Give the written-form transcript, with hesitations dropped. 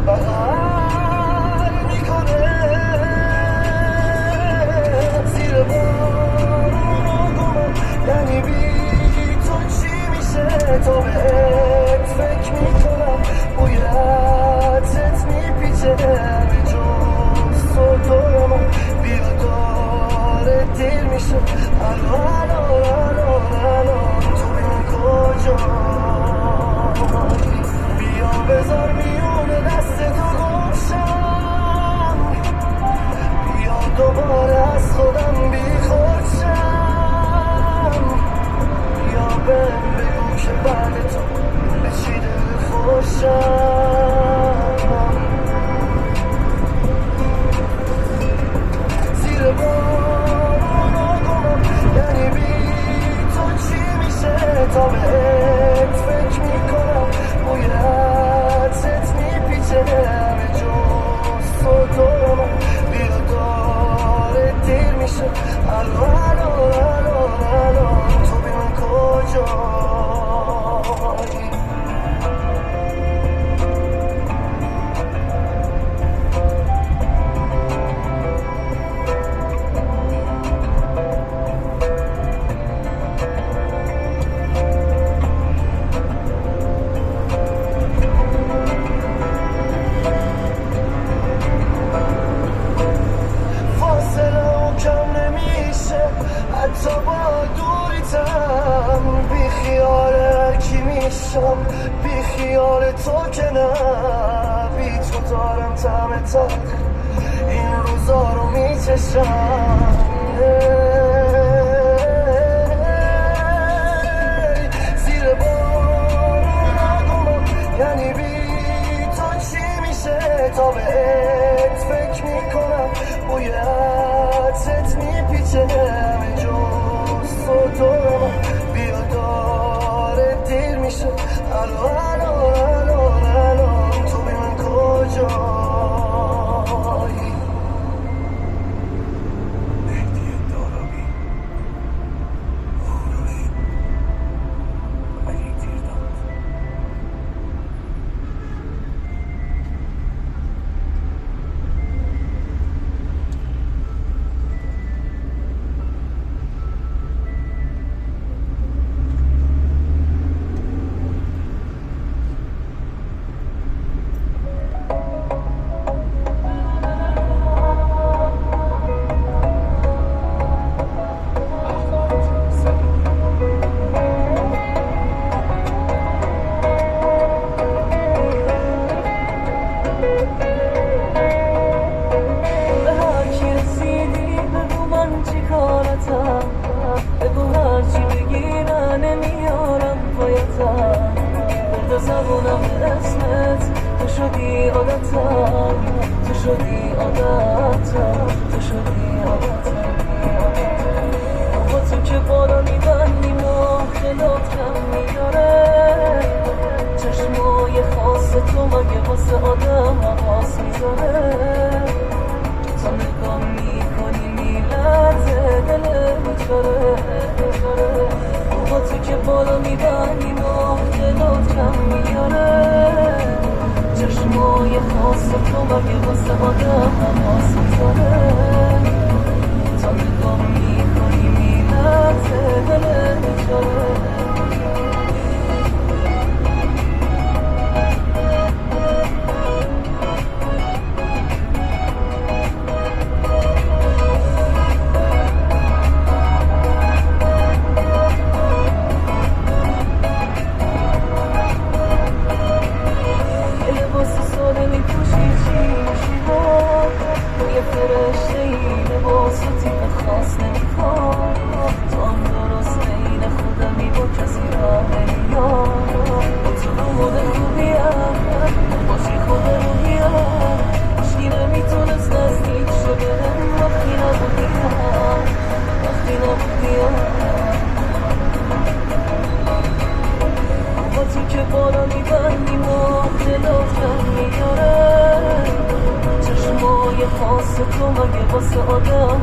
بغل میکنه زیر بارون و گمان. یعنی بی تو چی میشه؟ تا بهت فکر میکنم بویتت میپیچه همه جز تو دور من. بیا داره دیر میشه الان تو بین کجایی؟ بیا بذار میونه دست تو گمشم. بیا دوباره از خودم بی خودشم. بیا بهم بگو که بعد تو به چی دل خوشم. زیر بارون و گمان. یعنی بی تو چی میشه؟ تا بهت فکر میکنم بویتت میپیچه همه جز تو دور من. بیا داره دیر میشه الان تو بی من کجایی؟ حتی با دوریتم بی خیال کی میشم، بی خیال تو که نه. بی تو دارم طعم تلخ این روزا رو میچشم. زیر بارون و گمان. یعنی بی تو چی میشه؟ تا بهت فکر میکنم بویتت میپیچه همه جز تو دور من. بیا داره دیر میشه الان تو بی من کجایی؟ مهدی دارابی خروشی علی تیرداد. بگو هرچی بگیرن نمیارم پایتم. برد زبونم اسمت تو شدی عادتم، تو شدی عادتم، تو شدی عادتم. با تو که بالا میبندی مخلات کم میاره. چشمای خاص تو مگه واسه آدم حواس میذاره؟ تا نگاه میکنی میلرزه دلت میچاره. با تو که بالا میبندی مخلات کم میاره. چشمای خاص تو مگه واسه آدم حواس میذاره؟ تا نگاه میکنی میلرزه دلت میچاره. یه فرشته ای لباس و تیپ خاص نمیخواد. تو هم درست این خودمی با کسی راه نمیاد. با تو رو مود خوبیم باشی خود رو بیاد. هیچکی نمیتونست نزدیک شه بهم وقتی نبودیم، وقتی نبودیم. با تو که بالا میبندیم و دلات کم میاره. چشمای خاص تو مگه واسه آدم